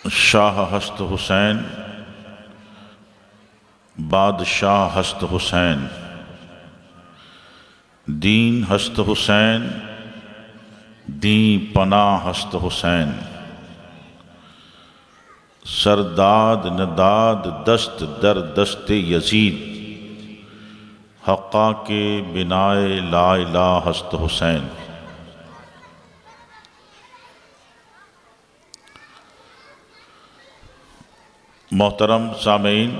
شاہ ہست حسین بادشاہ ہست حسین دین ہست حسین دین پناہ ہست حسین سرداد نداد دست در دست یزید حقا کے بنائے لا الہ ہست حسین۔ محترم سامعین،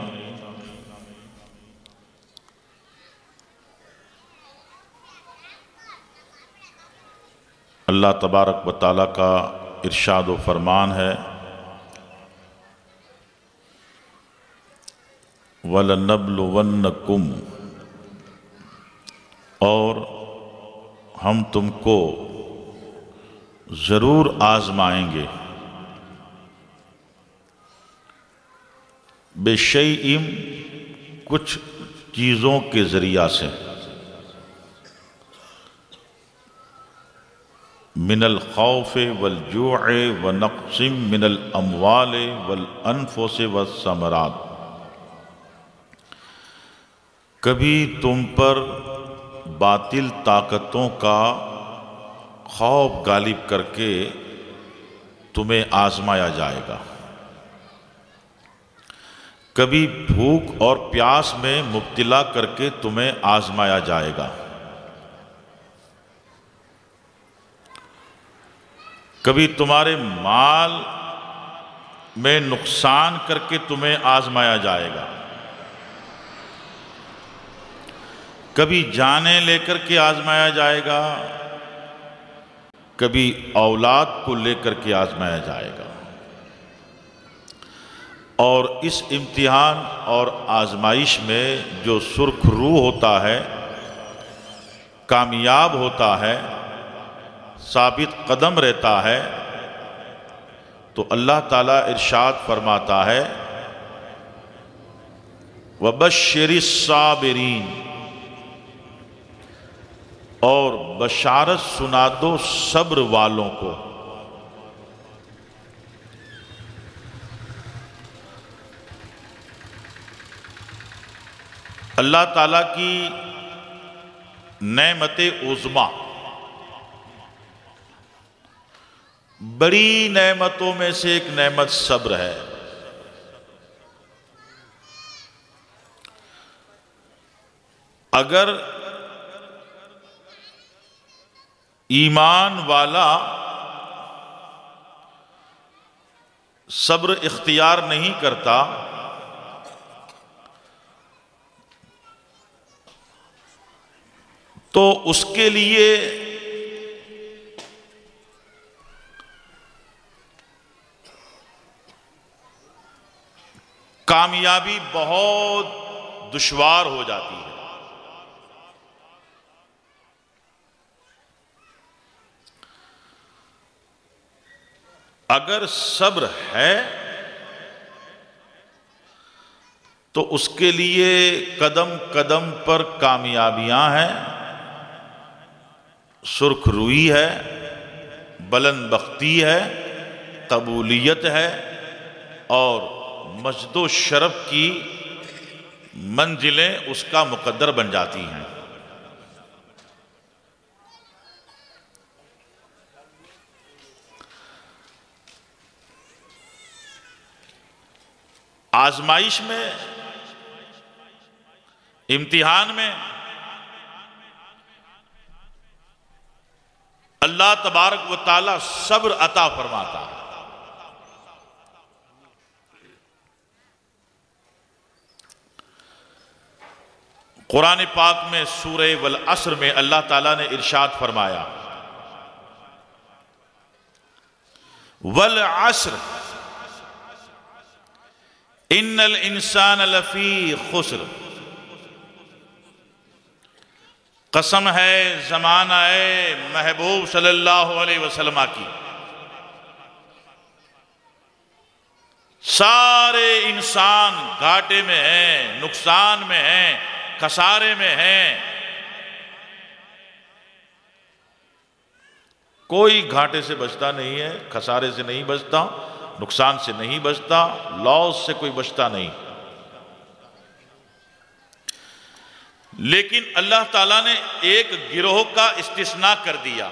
اللہ تبارک و تعالیٰ کا ارشاد و فرمان ہے وَلَنَبْلُوَنَّكُمْ، اور ہم تم کو ضرور آزمائیں گے، بِشَيْءٍ، کچھ چیزوں کے ذریعہ سے، من الخوف والجوع ونقص من الاموال والانفس والثمرات، کبھی تم پر باطل طاقتوں کا خوف غالب کر کے تمہیں آزمایا جائے گا، کبھی بھوک اور پیاس میں مبتلا کر کے تمہیں آزمایا جائے گا، کبھی تمہارے مال میں نقصان کر کے تمہیں آزمایا جائے گا، کبھی جانیں لے کر کے آزمایا جائے گا، کبھی اولاد کو لے کر کے آزمایا جائے گا، اور اس امتحان اور آزمائش میں جو سرخ روح ہوتا ہے، کامیاب ہوتا ہے، ثابت قدم رہتا ہے، تو اللہ تعالیٰ ارشاد فرماتا ہے وَبَشِّرِ الصَّابِرِينَ، اور بشارت سنا دو صبر والوں کو۔ اللہ تعالیٰ کی نعمت عظمیٰ، بڑی نعمتوں میں سے ایک نعمت صبر ہے۔ اگر ایمان والا صبر اختیار نہیں کرتا تو اس کے لیے کامیابی بہت دشوار ہو جاتی ہے۔ اگر صبر ہے تو اس کے لیے قدم قدم پر کامیابیاں ہیں، سرخ روئی ہے، بلند بختی ہے، قبولیت ہے، اور مجد و شرف کی منزلیں اس کا مقدر بن جاتی ہیں۔ آزمائش میں، امتحان میں اللہ تبارک و تعالی صبر عطا فرماتا ہے۔ قرآن پاک میں سورہ والعصر میں اللہ تعالیٰ نے ارشاد فرمایا والعصر ان الانسان لفی خسر، قسم ہے زمانہ محبوب صلی اللہ علیہ وسلم کی، سارے انسان گھاٹے میں ہیں، نقصان میں ہیں، خسارے میں ہیں، کوئی گھاٹے سے بچتا نہیں ہے، خسارے سے نہیں بچتا، نقصان سے نہیں بچتا، لاس سے کوئی بچتا نہیں۔ لیکن اللہ تعالیٰ نے ایک گروہ کا استثناء کر دیا،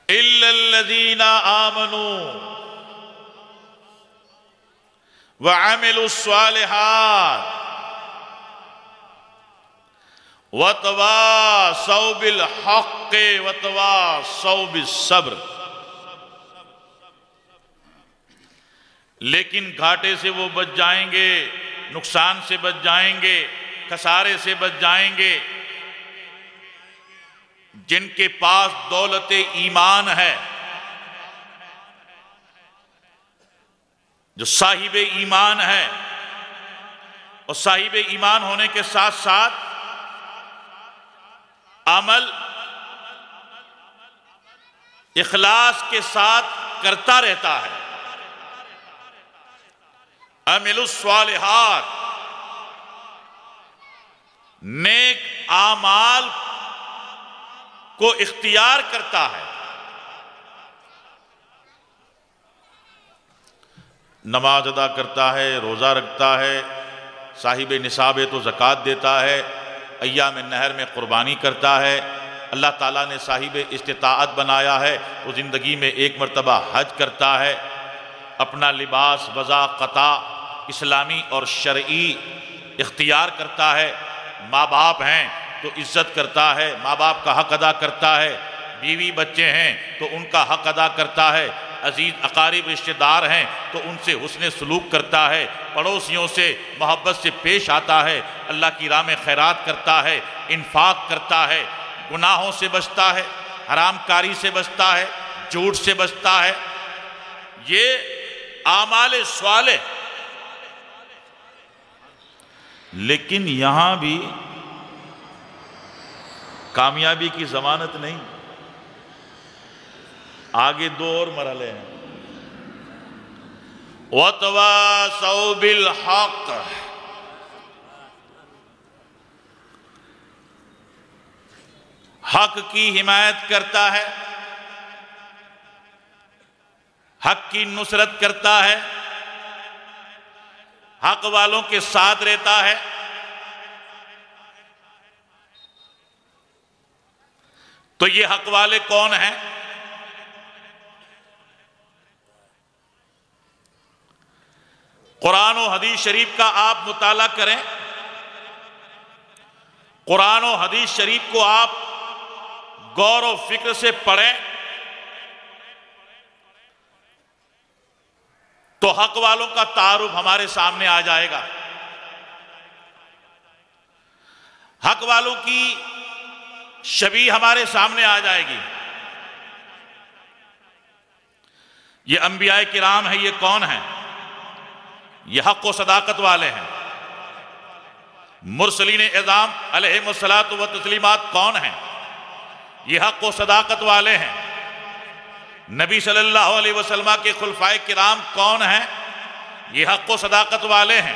إِلَّا الَّذِينَ آمَنُوا وَعَمِلُوا الصَّالِحَاتِ وَتَوَاصَوْا بِالْحَقِّ وَتَوَاصَوْا بِالصَّبْرِ۔ لیکن گھاٹے سے وہ بچ جائیں گے، نقصان سے بچ جائیں گے، خسارے سے بچ جائیں گے جن کے پاس دولت ایمان ہے، جو صاحب ایمان ہے، اور صاحب ایمان ہونے کے ساتھ ساتھ عمل اخلاص کے ساتھ کرتا رہتا ہے۔ عملوا الصالحات، نیک اعمال کو اختیار کرتا ہے، نماز ادا کرتا ہے، روزہ رکھتا ہے، صاحب نصاب ہے تو زکوٰۃ دیتا ہے، ایام النحر میں قربانی کرتا ہے، اللہ تعالیٰ نے صاحب استطاعت بنایا ہے تو زندگی میں ایک مرتبہ حج کرتا ہے، اپنا لباس وضع قطع اسلامی اور شرعی اختیار کرتا ہے، ماں باپ ہیں تو عزت کرتا ہے، ماں باپ کا حق ادا کرتا ہے، بیوی بچے ہیں تو ان کا حق ادا کرتا ہے، عزیز اقارب رشتہ دار ہیں تو ان سے حسن سلوک کرتا ہے، پڑوسیوں سے محبت سے پیش آتا ہے، اللہ کی راہ میں خیرات کرتا ہے، انفاق کرتا ہے، گناہوں سے بچتا ہے، حرام کاری سے بچتا ہے، جھوٹ سے بچتا ہے۔ یہ اعمال صالح۔ لیکن یہاں بھی کامیابی کی ضمانت نہیں، آگے دو اور مرحلے ہیں۔ وَتَوَاصَوْا بِالْحَقِّ، حق کی حمایت کرتا ہے، حق کی نصرت کرتا ہے، حق والوں کے ساتھ رہتا ہے۔ تو یہ حق والے کون ہیں؟ قرآن و حدیث شریف کا آپ مطالعہ کریں، قرآن و حدیث شریف کو آپ غور و فکر سے پڑھیں تو حق والوں کا تعارف ہمارے سامنے آ جائے گا، حق والوں کی شبیہ ہمارے سامنے آ جائے گی۔ یہ انبیاء کرام ہیں، یہ کون ہیں؟ یہ حق و صداقت والے ہیں۔ مرسلین اعظام علیہم الصلاۃ و تسلیمات کون ہیں؟ یہ حق و صداقت والے ہیں۔ نبی صلی اللہ علیہ وسلم کے خلفائے کرام کون ہیں؟ یہ حق و صداقت والے ہیں۔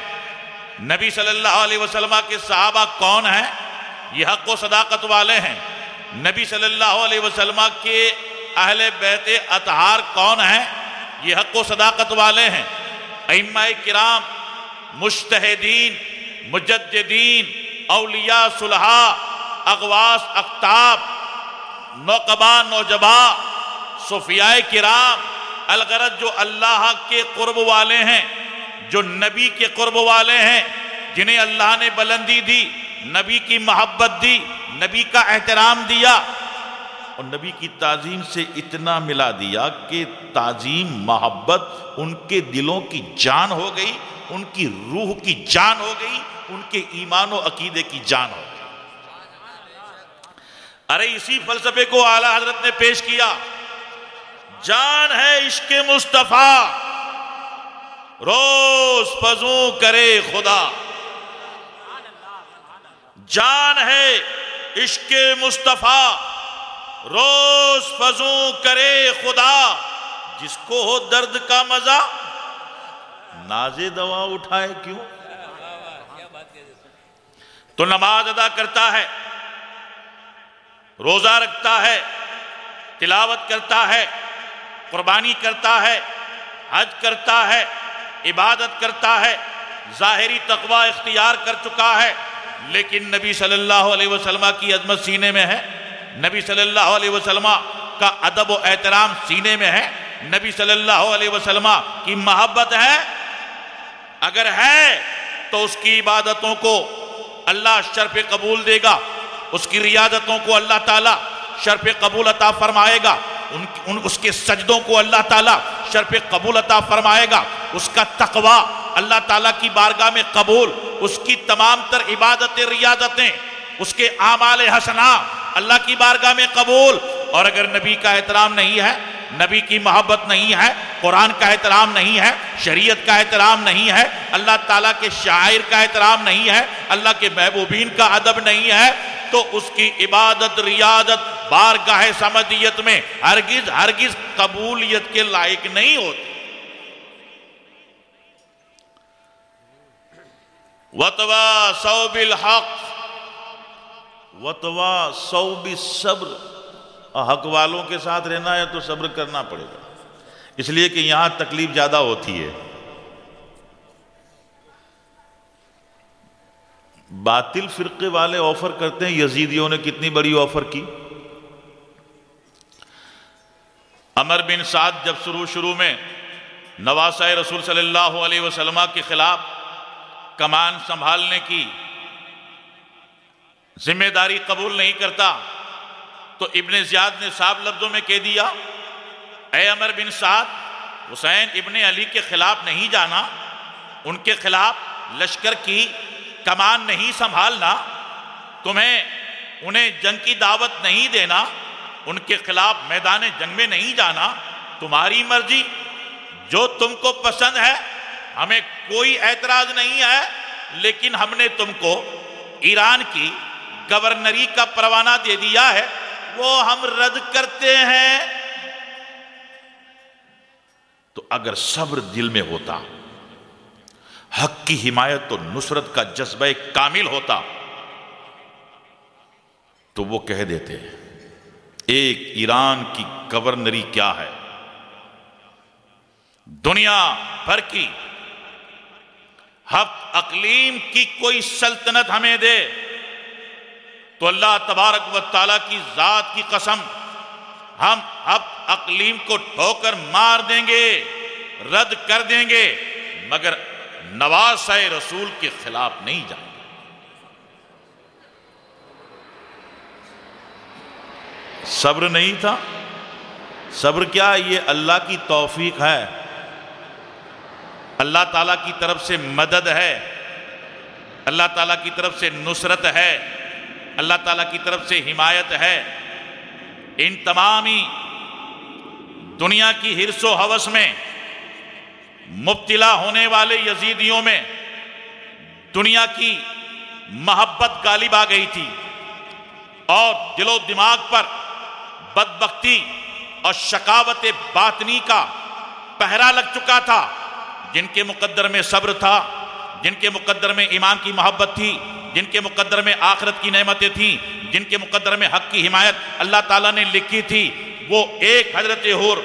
نبی صلی اللہ علیہ وسلم کے صحابہ کون ہیں؟ یہ حق و صداقت والے ہیں۔ نبی صلی اللہ علیہ وسلم کے اہل بیت اطہار کون ہیں؟ یہ حق و صداقت والے ہیں۔ ائمہ کرام، مجتہدین، مجددین، اولیاء صلحاء، اغواث اقطاب، نقبا نوجبا، صوفیاء کرام، الغرض جو اللہ کے قرب والے ہیں، جو نبی کے قرب والے ہیں، جنہیں اللہ نے بلندی دی، نبی کی محبت دی، نبی کا احترام دیا، اور نبی کی تعظیم سے اتنا ملا دیا کہ تعظیم محبت ان کے دلوں کی جان ہو گئی، ان کی روح کی جان ہو گئی، ان کے ایمان و عقیدے کی جان ہو گئی۔ ارے اسی فلسفے کو اعلیٰ حضرت نے پیش کیا، جان ہے عشق مصطفیٰ روز فزوں کرے خدا، جان ہے عشق مصطفیٰ روز فزوں کرے خدا، جس کو ہو درد کا مزہ ناز دوا اٹھائے کیوں۔ تو نماز ادا کرتا ہے، روزہ رکھتا ہے، تلاوت کرتا ہے، قربانی کرتا ہے، حج کرتا ہے، عبادت کرتا ہے، ظاہری تقوی اختیار کر چکا ہے، لیکن نبی صلی اللہ علیہ وسلم کی عظمت سینے میں ہے، نبی صلی اللہ علیہ وسلم کا ادب و احترام سینے میں ہے، نبی صلی اللہ علیہ وسلم کی محبت ہے؟ اگر ہے تو اس کی عبادتوں کو اللہ شرف قبول دے گا، اس کی ریاضتوں کو اللہ تعالیٰ شرف قبول عطا فرمائے گا، اس کے سجدوں کو اللہ تعالیٰ شرف قبول عطا فرمائے گا، اس کا تقوی اللہ تعالیٰ کی بارگاہ میں قبول، اس کی تمام تر عبادتیں ریاضتیں، اس کے اعمال حسنہ اللہ کی بارگاہ میں قبول۔ اور اگر نبی کا احترام نہیں ہے، نبی کی محبت نہیں ہے، قرآن کا احترام نہیں ہے، شریعت کا احترام نہیں ہے، اللہ تعالیٰ کے شاعر کا احترام نہیں ہے، اللہ کے محبوبین کا ادب نہیں ہے، تو اس کی عبادت ریاضت بارگاہ سمدیت میں ہرگز قبولیت کے لائق نہیں ہوتی۔ وَتَوَاصَوْا بِالْحَقِّ وَتَوَاصَوْا بِالصَّبْرِ، حق والوں کے ساتھ رہنا ہے تو صبر کرنا پڑے گا، اس لیے کہ یہاں تکلیف زیادہ ہوتی ہے۔ باطل فرقے والے آفر کرتے ہیں، یزیدیوں نے کتنی بڑی آفر کی۔ عمر بن سعد جب شروع میں نواسۂ رسول صلی اللہ علیہ وسلم کے خلاف کمان سنبھالنے کی ذمہ داری قبول نہیں کرتا تو ابن زیاد نے صاف لفظوں میں کہہ دیا، اے عمر بن سعد، حسین ابن علی کے خلاف نہیں جانا، ان کے خلاف لشکر کی کمان نہیں سنبھالنا، انہیں جنگ کی دعوت نہیں دینا، ان کے خلاف میدان جنگ میں نہیں جانا، تمہاری مرضی، جو تم کو پسند ہے، ہمیں کوئی اعتراض نہیں ہے، لیکن ہم نے تم کو ایران کی گورنری کا پروانہ دے دیا ہے، وہ ہم رد کرتے ہیں۔ تو اگر صبر دل میں ہوتا، حق کی حمایت و نصرت کا جذبہ کامل ہوتا، تو وہ کہہ دیتے ایک ایران کی گورنری کیا ہے، دنیا بھر کی ہفت اقلیم کی کوئی سلطنت ہمیں دے تو اللہ تبارک و تعالیٰ کی ذات کی قسم، ہم ہفت اقلیم کو ٹھوکر مار دیں گے، رد کر دیں گے، مگر نواسۂ رسول کے خلاف نہیں جائیں گے۔ صبر نہیں تھا؟ صبر کیا؟ یہ اللہ کی توفیق ہے، اللہ تعالیٰ کی طرف سے مدد ہے، اللہ تعالیٰ کی طرف سے نصرت ہے، اللہ تعالیٰ کی طرف سے حمایت ہے۔ ان تمامی دنیا کی حرص و ہوس میں مبتلا ہونے والے یزیدیوں میں دنیا کی محبت غالب آ گئی تھی، اور دل و دماغ پر بدبختی اور شقاوت باطنی کا پہرا لگ چکا تھا۔ جن کے مقدر میں صبر تھا، جن کے مقدر میں ایمان کی محبت تھی، جن کے مقدر میں آخرت کی نعمتیں تھیں، جن کے مقدر میں حق کی حمایت اللہ تعالیٰ نے لکھی تھی، وہ ایک حضرت حور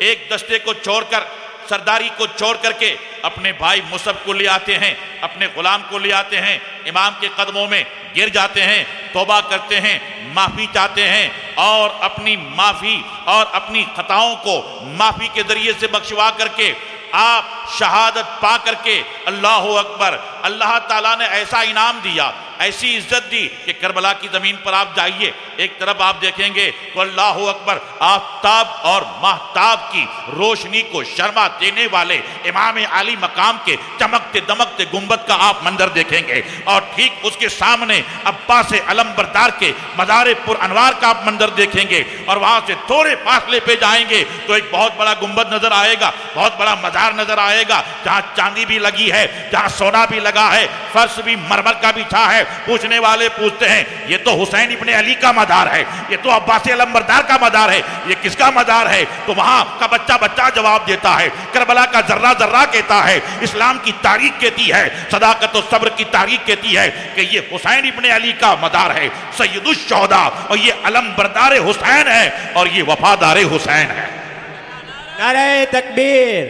ایک دستے کو چھوڑ کر، سرداری کو چھوڑ کر کے اپنے بھائی مصعب کو لے آتے ہیں، اپنے غلام کو لے آتے ہیں، امام کے قدموں میں گر جاتے ہیں، توبہ کرتے ہیں، معافی چاہتے ہیں، اور اپنی معافی اور اپنی خطاؤں کو معافی کے ذریعے سے بخشوا کر کے آپ شہادت پا کر کے اللہ اکبر، اللہ تعالیٰ نے ایسا انعام دیا، ایسی عزت دی کہ کربلا کی زمین پر آپ جائیے، ایک طرف آپ دیکھیں گے تو اللہ اکبر، آفتاب اور مہتاب کی روشنی کو شرما دینے والے امام عالی مقام کے چمکتے دمکتے گنبد کا آپ منظر دیکھیں گے، اور ٹھیک اس کے سامنے عباس علمبردار کے مزار پر انوار کا آپ منظر دیکھیں گے، اور وہاں سے تھوڑے فاصلے پہ جائیں گے تو ایک بہت بڑا گنبد نظر آئے گا، بہت بڑا مزار نظر آئے گا، جہاں چاندی بھی لگی ہے، جہاں سونا بھی لگا ہے، فرش بھی مرمر کا بچھا ہے۔ پوچھنے والے پوچھتے ہیں یہ تو حسین ابن علی کا مدار ہے، یہ تو عباس علمبردار کا مدار ہے، یہ کس کا مدار ہے؟ تو وہاں کا بچہ بچہ جواب دیتا ہے، کربلا کا ذرہ ذرہ کہتا ہے، اسلام کی تاریخ کہتی ہے، صداقت و صبر کی تاریخ کہتی ہے کہ یہ حسین ابن علی کا مدار ہے، سید الشہداء، اور یہ علمبردار حسین ہے اور یہ وفادار حسین ہے۔ نعرہ تکبیر،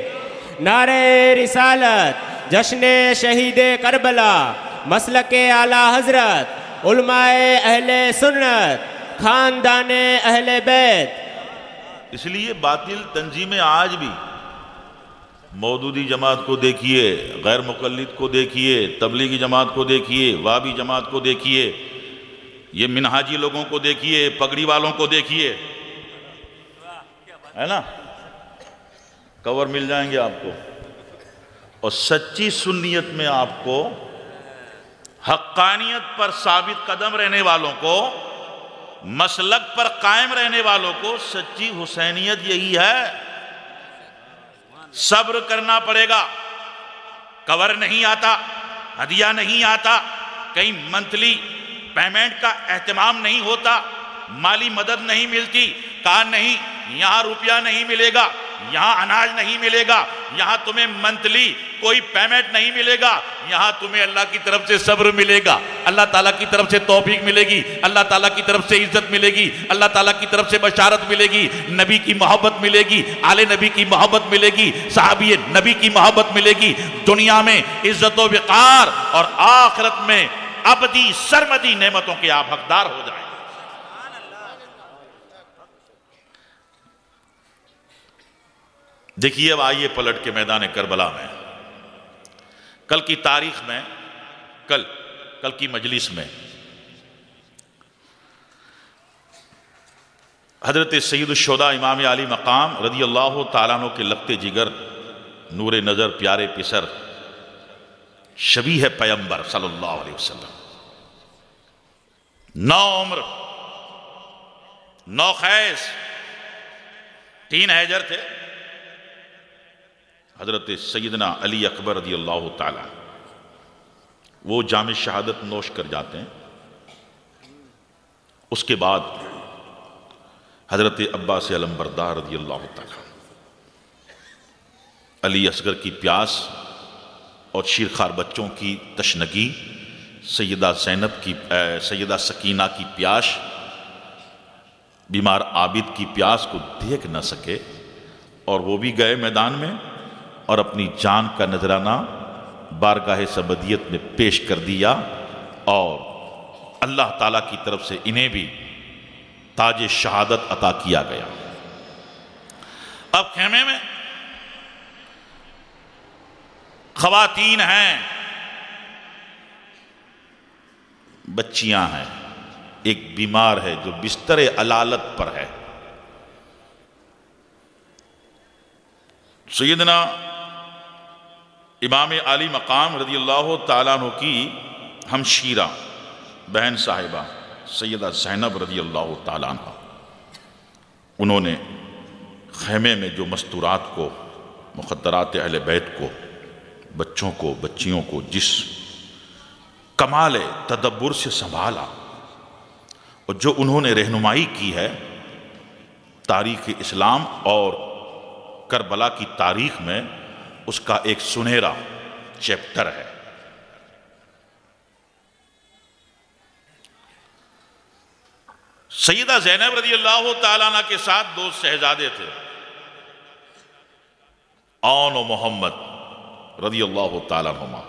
نعرہ رسالت، جشن شہید کربلا، مسلک اعلیٰ حضرت، علماء اہل سنت، خاندان اہل بیت۔ اس لیے باطل تنظیمیں آج بھی، مودودی جماعت کو دیکھیے، غیر مقلد کو دیکھیے، تبلیغی جماعت کو دیکھیے، وہابی جماعت کو دیکھیے، یہ منہاجی لوگوں کو دیکھیے، پگڑی والوں کو دیکھیے، ہے نا، کور مل جائیں گے آپ کو، اور سچی سنیت میں آپ کو، حقانیت پر ثابت قدم رہنے والوں کو، مسلک پر قائم رہنے والوں کو سچی حسینیت یہی ہے۔ صبر کرنا پڑے گا، کور نہیں آتا، ہدیہ نہیں آتا، کہیں منتھلی پیمنٹ کا اہتمام نہیں ہوتا، مالی مدد نہیں ملتی، کہا نہیں یہاں روپیہ نہیں ملے گا، یہاں اناج نہیں ملے گا، یہاں تمہیں منتھلی کوئی پیمنٹ نہیں ملے گا، یہاں تمہیں اللہ کی طرف سے صبر ملے گا، اللہ تعالیٰ کی طرف سے توفیق ملے گی، اللہ تعالیٰ کی طرف سے عزت ملے گی، اللہ تعالیٰ کی طرف سے بشارت ملے گی، نبی کی محبت ملے گی، آل نبی کی محبت ملے گی، صحابی نبی کی محبت ملے گی، دنیا میں عزت و وقار اور آخرت میں ابدی سرمدی نعمتوں کے آپ حقدار ہو جائیں۔ دیکھیے اب آئیے پلٹ کے میدان کربلا میں، کل کی تاریخ میں، کل کی مجلس میں حضرت سید الشہداء امام علی مقام رضی اللہ تعالیٰ عنہ کے لگتے جگر، نور نظر، پیارے پسر، شبیہ پیمبر صلی اللہ علیہ وسلم، نو عمر، نو خیز، 3 حیجر تھے، حضرت سیدنا علی اکبر رضی اللہ تعالیٰ وہ جام شہادت نوش کر جاتے ہیں۔ اس کے بعد حضرت عباس علمبردار رضی اللہ تعالیٰ علی اصغر کی پیاس اور شیرخوار بچوں کی تشنگی، سیدہ زینب کی، سیدہ سکینہ کی پیاس، بیمار عابد کی پیاس کو دیکھ نہ سکے اور وہ بھی گئے میدان میں اور اپنی جان کا نذرانہ بارگاہ سبدیت میں پیش کر دیا، اور اللہ تعالیٰ کی طرف سے انہیں بھی تاج شہادت عطا کیا گیا۔ اب خیمے میں خواتین ہیں، بچیاں ہیں، ایک بیمار ہے جو بستر علالت پر ہے۔ سیدنا امام علی مقام رضی اللہ تعالیٰ عنہ کی ہمشیرہ بہن صاحبہ سیدہ زینب رضی اللہ تعالیٰ عنہ، انہوں نے خیمے میں جو مستورات کو، مخدرات اہل بیت کو، بچوں کو، بچیوں کو جس کمال تدبر سے سنبھالا اور جو انہوں نے رہنمائی کی ہے تاریخ اسلام اور کربلا کی تاریخ میں، اس کا ایک سنہرا چیپٹر ہے۔ سیدہ زینب رضی اللہ تعالیٰ عنہ کے ساتھ 2 شہزادے تھے، آن و محمد رضی اللہ تعالیٰ عنہما۔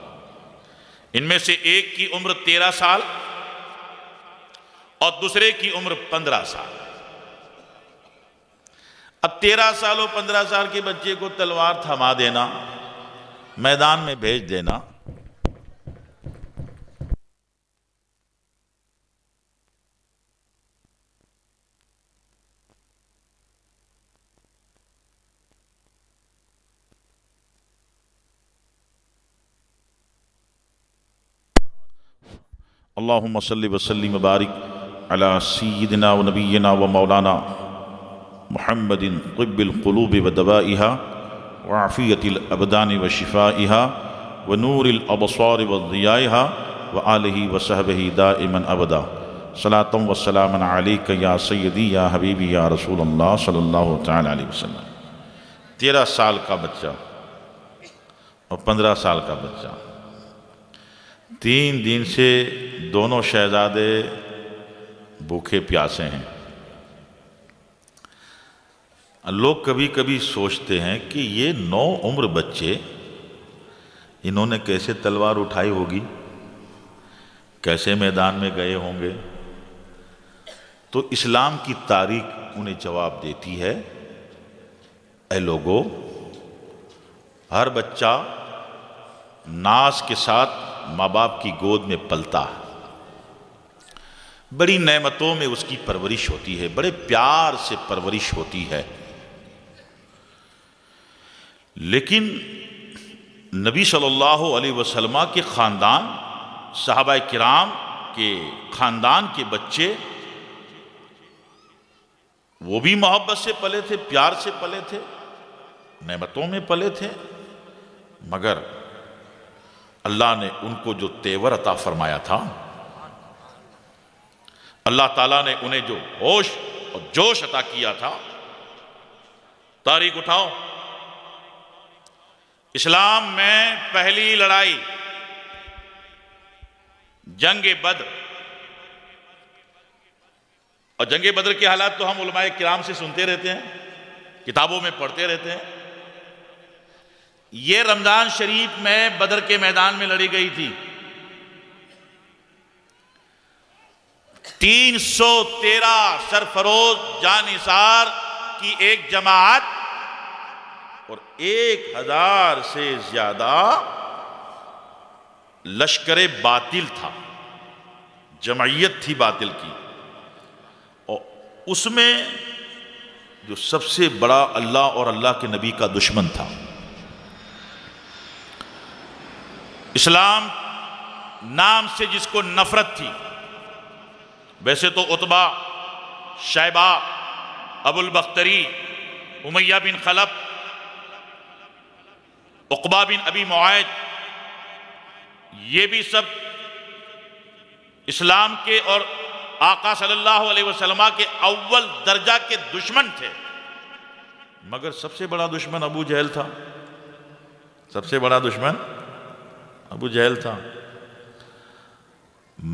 ان میں سے ایک کی عمر 13 سال اور دوسرے کی عمر 15 سال۔ اب 13 سال اور 15 سال کے بچے کو تلوار تھما دینا، میدان میں بھیج دینا، اللہم صلی وسلم وبارک علی سیدنا و نبینا و مولانا محمد طب القلوب و دوائها وعافیت الابدان و شفائها ونور الابصار و ضیائها وآلہ و صحبہ دائما ابدا۔ صلاۃ و سلام علیک یا سیدی یا حبیبی یا رسول اللہ صلی اللہ تعالی علیہ وسلم۔ 13 سال کا بچہ اور 15 سال کا بچہ، 3 دن سے دونوں شہزادے بھوکے پیاسے ہیں۔ لوگ کبھی کبھی سوچتے ہیں کہ یہ 9 عمر بچے، انہوں نے کیسے تلوار اٹھائی ہوگی، کیسے میدان میں گئے ہوں گے؟ تو اسلام کی تاریخ انہیں جواب دیتی ہے، اے لوگو، ہر بچہ ناز کے ساتھ ماں باپ کی گود میں پلتا ہے، بڑی نعمتوں میں اس کی پرورش ہوتی ہے، بڑے پیار سے پرورش ہوتی ہے، لیکن نبی صلی اللہ علیہ وسلم کے خاندان، صحابہ کرام کے خاندان کے بچے، وہ بھی محبت سے پلے تھے، پیار سے پلے تھے، نعمتوں میں پلے تھے، مگر اللہ نے ان کو جو تیور عطا فرمایا تھا، اللہ تعالیٰ نے انہیں جو ہوش اور جوش عطا کیا تھا، تاریخ اٹھاؤ، اسلام میں پہلی لڑائی جنگ بدر، اور جنگ بدر کے حالات تو ہم علماء کرام سے سنتے رہتے ہیں، کتابوں میں پڑھتے رہتے ہیں۔ یہ رمضان شریف میں بدر کے میدان میں لڑی گئی تھی۔ 313 سرفروش جانثار کی ایک جماعت اور 1000 سے زیادہ لشکر باطل تھا، جمعیت تھی باطل کی، اور اس میں جو سب سے بڑا اللہ اور اللہ کے نبی کا دشمن تھا۔ اسلام نام سے جس کو نفرت تھی، ویسے تو عتبہ، شیبہ، ابو البختری، امیہ بن خلف، عقبہ بن ابی معیط، یہ بھی سب اسلام کے اور آقا صلی اللہ علیہ وسلم کے اول درجہ کے دشمن تھے، مگر سب سے بڑا دشمن ابو جہل تھا، سب سے بڑا دشمن ابو جہل تھا۔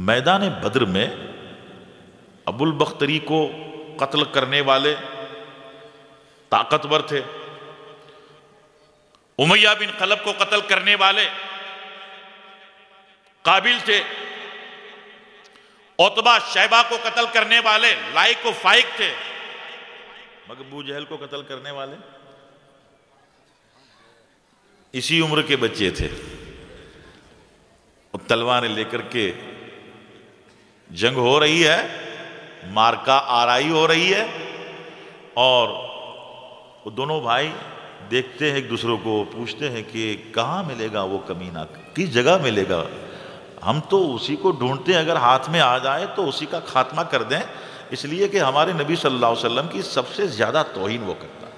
میدان بدر میں ابو البختری کو قتل کرنے والے طاقتور تھے، امیہ بن خلف کو قتل کرنے والے قابل تھے، عتبہ شیبہ کو قتل کرنے والے لائق و فائق تھے، مگر ابو جہل کو قتل کرنے والے اسی عمر کے بچے تھے، اور تلواریں لے کر کے جنگ ہو رہی ہے، مارکا آرائی ہو رہی ہے، اور وہ دونوں بھائی دیکھتے ہیں ایک دوسرے کو، پوچھتے ہیں کہ کہاں ملے گا وہ کمینہ، کس جگہ ملے گا، ہم تو اسی کو ڈھونڈتے ہیں، اگر ہاتھ میں آ جائے تو اسی کا خاتمہ کر دیں، اس لیے کہ ہمارے نبی صلی اللہ علیہ وسلم کی سب سے زیادہ توہین وہ کرتا ہے۔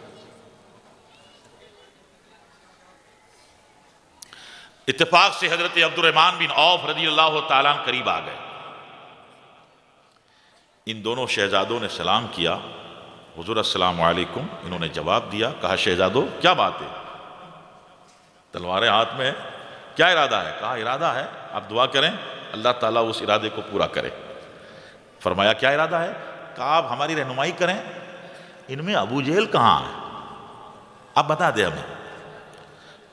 اتفاق سے حضرت عبد الرحمن بن عوف رضی اللہ تعالیٰ عنہ قریب آ گئے، ان دونوں شہزادوں نے سلام کیا، حضور السلام علیکم، انہوں نے جواب دیا، کہا شہزادوں کیا بات ہے، تلواریں ہاتھ میں ہے، کیا ارادہ ہے؟ کہا ارادہ ہے، آپ دعا کریں اللہ تعالیٰ اس ارادے کو پورا کرے۔ فرمایا کیا ارادہ ہے؟ کہا آپ ہماری رہنمائی کریں، ان میں ابو جہل کہاں ہے، آپ بتا دیں ہمیں۔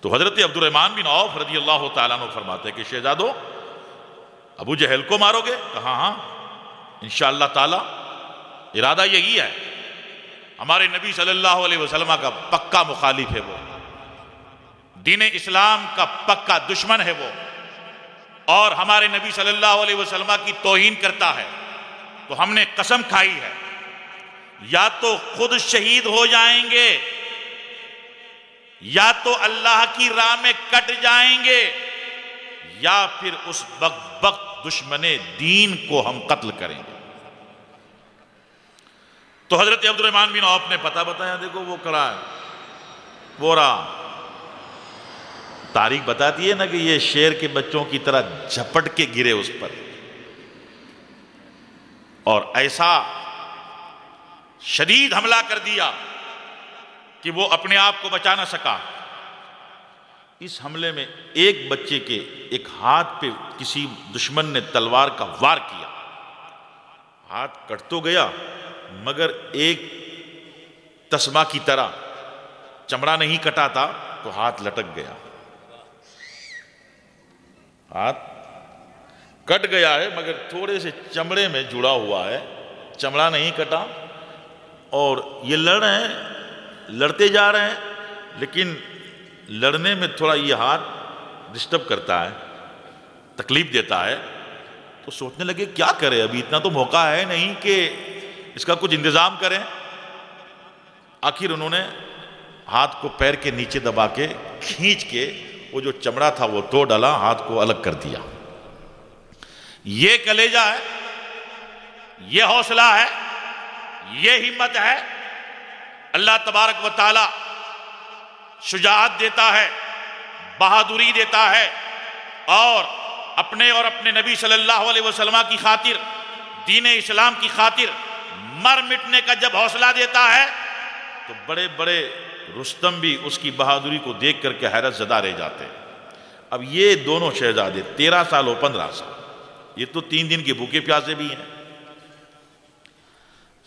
تو حضرت عبد الرحمن بن عوف رضی اللہ تعالیٰ عنہ فرماتے ہیں کہ شہزادوں ابو جہل کو مارو گے؟ کہا ہاں انشاءاللہ تعالیٰ ارادہ یہی ہے، ہمارے نبی صلی اللہ علیہ وسلم کا پکا مخالف ہے وہ، دین اسلام کا پکا دشمن ہے وہ، اور ہمارے نبی صلی اللہ علیہ وسلم کی توہین کرتا ہے، تو ہم نے قسم کھائی ہے یا تو خود شہید ہو جائیں گے یا تو اللہ کی راہ میں کٹ جائیں گے، یا پھر اس بدبخت دشمن دین کو ہم قتل کریں گے۔ تو حضرت عبد الرحمن بن عوف نے پتہ بتایا، دیکھو وہ کھڑا ہے، وہ رہا۔ تاریخ بتاتی ہے نا کہ یہ شیر کے بچوں کی طرح جھپٹ کے گرے اس پر، اور ایسا شدید حملہ کر دیا کہ وہ اپنے آپ کو بچا نہ سکا۔ اس حملے میں ایک بچے کے ایک ہاتھ پہ کسی دشمن نے تلوار کا وار کیا، ہاتھ کٹ تو گیا مگر ایک تسمہ کی طرح، چمڑا نہیں کٹا تھا تو ہاتھ لٹک گیا، ہاتھ کٹ گیا ہے مگر تھوڑے سے چمڑے میں جڑا ہوا ہے، چمڑا نہیں کٹا، اور یہ لڑ رہے ہیں، لڑتے جا رہے ہیں، لیکن لڑنے میں تھوڑا یہ ہاتھ ڈسٹرب کرتا ہے، تکلیف دیتا ہے، تو سوچنے لگے کیا کرے، ابھی اتنا تو موقع ہے نہیں کہ اس کا کچھ انتظام کریں۔ آخر انہوں نے ہاتھ کو پیر کے نیچے دبا کے کھینچ کے وہ جو چمڑا تھا وہ توڑ ڈالا، ہاتھ کو الگ کر دیا۔ یہ کلیجہ ہے، یہ حوصلہ ہے، یہ ہمت ہے۔ اللہ تبارک و تعالی شجاعت دیتا ہے، بہادری دیتا ہے، اور اپنے اور اپنے نبی صلی اللہ علیہ وسلم کی خاطر، دین اسلام کی خاطر مر مٹنے کا جب حوصلہ دیتا ہے تو بڑے بڑے رستم بھی اس کی بہادری کو دیکھ کر کے حیرت زدہ رہ جاتے ہیں۔ اب یہ دونوں شہزادے 13 سال اور 15 سال، یہ تو 3 دن کے بھوکے پیاسے بھی ہیں۔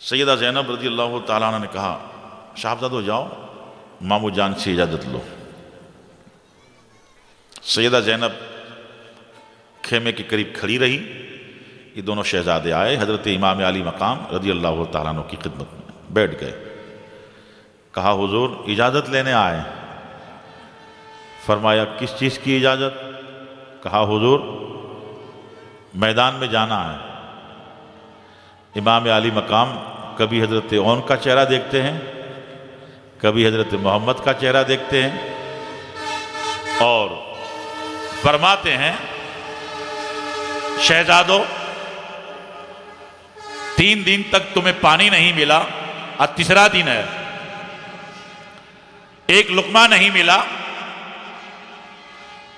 سیدہ زینب رضی اللہ تعالیٰ عنہ نے کہا صاحبزادو جاؤ مامو جان سے اجازت لو۔ سیدہ زینب خیمے کے قریب کھڑی رہی، یہ دونوں شہزادے آئے، حضرت امام علی مقام رضی اللہ تعالیٰ عنہ کی خدمت میں بیٹھ گئے۔ کہا حضور اجازت لینے آئے۔ فرمایا کس چیز کی اجازت؟ کہا حضور میدان میں جانا ہے۔ امام علی مقام کبھی حضرت اون کا چہرہ دیکھتے ہیں، کبھی حضرت محمد کا چہرہ دیکھتے ہیں، اور فرماتے ہیں شہزادو 3 دن تک تمہیں پانی نہیں ملا، اور تیسرا دن ہے، ایک لقمہ نہیں ملا،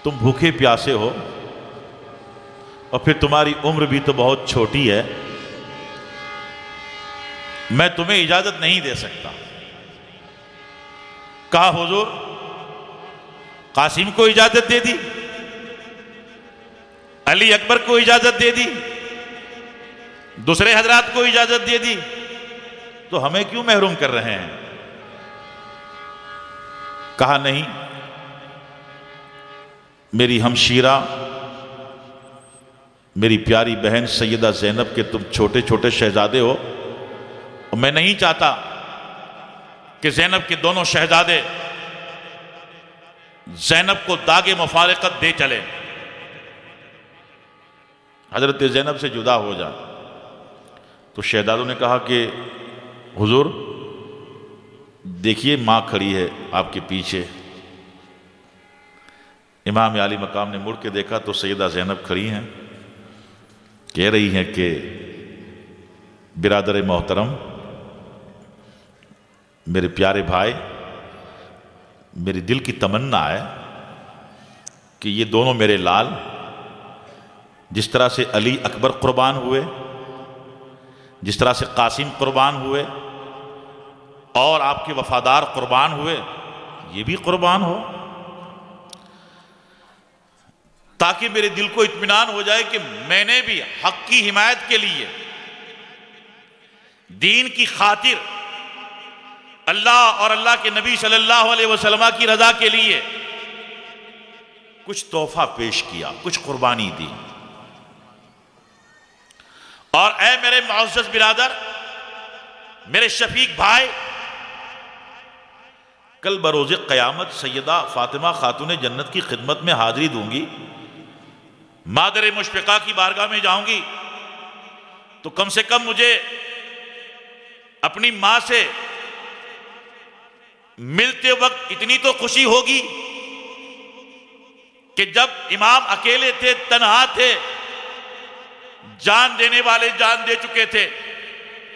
تم بھوکے پیاسے ہو، اور پھر تمہاری عمر بھی تو بہت چھوٹی ہے، میں تمہیں اجازت نہیں دے سکتا۔ کہا حضور قاسم کو اجازت دے دی، علی اکبر کو اجازت دے دی، دوسرے حضرات کو اجازت دے دی، تو ہمیں کیوں محروم کر رہے ہیں؟ کہا نہیں، میری ہمشیرہ، میری پیاری بہن سیدہ زینب کے تم چھوٹے چھوٹے شہزادے ہو، اور میں نہیں چاہتا کہ زینب کے دونوں شہزادے زینب کو داغ مفارقت دے چلے، حضرت زینب سے جدا ہو جائے۔ تو شہزادوں نے کہا کہ حضور دیکھیے ماں کھڑی ہے آپ کے پیچھے۔ امام علی مقام نے مڑ کے دیکھا تو سیدہ زینب کھڑی ہیں، کہہ رہی ہیں کہ برادر محترم، میرے پیارے بھائی، میری دل کی تمنا ہے کہ یہ دونوں میرے لال جس طرح سے علی اکبر قربان ہوئے، جس طرح سے قاسم قربان ہوئے، اور آپ کے وفادار قربان ہوئے، یہ بھی قربان ہو، تاکہ میرے دل کو اطمینان ہو جائے کہ میں نے بھی حق کی حمایت کے لیے، دین کی خاطر، اللہ اور اللہ کے نبی صلی اللہ علیہ وسلم کی رضا کے لیے کچھ تحفہ پیش کیا، کچھ قربانی دی۔ اور اے میرے معزز برادر، میرے شفیق بھائی، کل بروز قیامت سیدہ فاطمہ خاتون جنت کی خدمت میں حاضری دوں گی، مادر مشفقہ کی بارگاہ میں جاؤں گی، تو کم سے کم مجھے اپنی ماں سے ملتے وقت اتنی تو خوشی ہوگی کہ جب امام اکیلے تھے، تنہا تھے، جان دینے والے جان دے چکے تھے،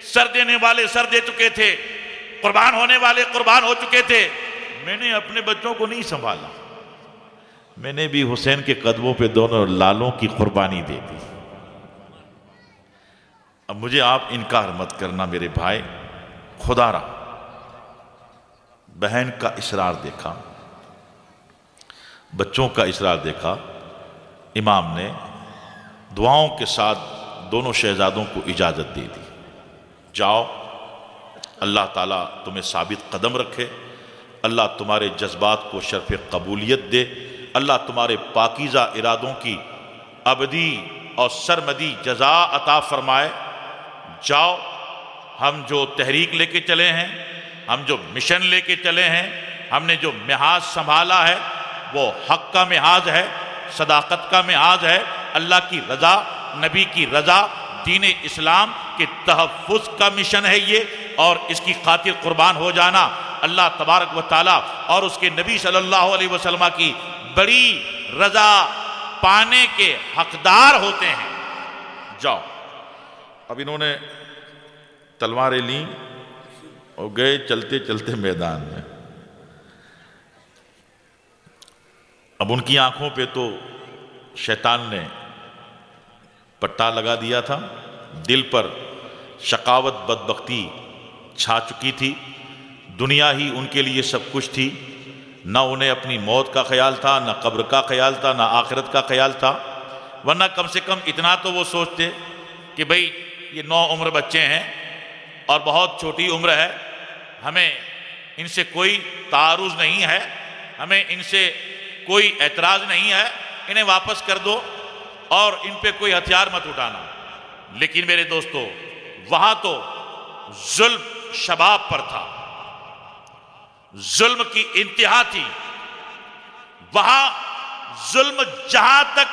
سر دینے والے سر دے چکے تھے، قربان ہونے والے قربان ہو چکے تھے، میں نے اپنے بچوں کو نہیں سنبھالا، میں نے بھی حسین کے قدموں پہ دونوں لالوں کی قربانی دے دی۔ اب مجھے آپ انکار مت کرنا میرے بھائی، خدا را بہن کا اصرار دیکھا، بچوں کا اصرار دیکھا، امام نے دعاؤں کے ساتھ دونوں شہزادوں کو اجازت دے دی، جاؤ، اللہ تعالیٰ تمہیں ثابت قدم رکھے، اللہ تمہارے جذبات کو شرف قبولیت دے، اللہ تمہارے پاکیزہ ارادوں کی ابدی اور سرمدی جزا عطا فرمائے، جاؤ، ہم جو تحریک لے کے چلے ہیں، ہم جو مشن لے کے چلے ہیں، ہم نے جو محاذ سنبھالا ہے وہ حق کا محاذ ہے، صداقت کا محاذ ہے، اللہ کی رضا، نبی کی رضا، دین اسلام کے تحفظ کا مشن ہے یہ، اور اس کی خاطر قربان ہو جانا اللہ تبارک و تعالیٰ اور اس کے نبی صلی اللہ علیہ وسلم کی بڑی رضا پانے کے حقدار ہوتے ہیں، جاؤ۔ اب انہوں نے تلواریں لیں اور گئے چلتے چلتے میدان میں۔ اب ان کی آنکھوں پہ تو شیطان نے پٹا لگا دیا تھا، دل پر شقاوت بدبختی چھا چکی تھی، دنیا ہی ان کے لیے سب کچھ تھی، نہ انہیں اپنی موت کا خیال تھا، نہ قبر کا خیال تھا، نہ آخرت کا خیال تھا، ورنہ کم سے کم اتنا تو وہ سوچتے کہ بھئی یہ 9 عمر بچے ہیں اور بہت چھوٹی عمر ہے، ہمیں ان سے کوئی تعارض نہیں ہے، ہمیں ان سے کوئی اعتراض نہیں ہے، انہیں واپس کر دو اور ان پہ کوئی ہتھیار مت اٹھانا۔ لیکن میرے دوستو، وہاں تو ظلم شباب پر تھا، ظلم کی انتہا تھی، وہاں ظلم جہاں تک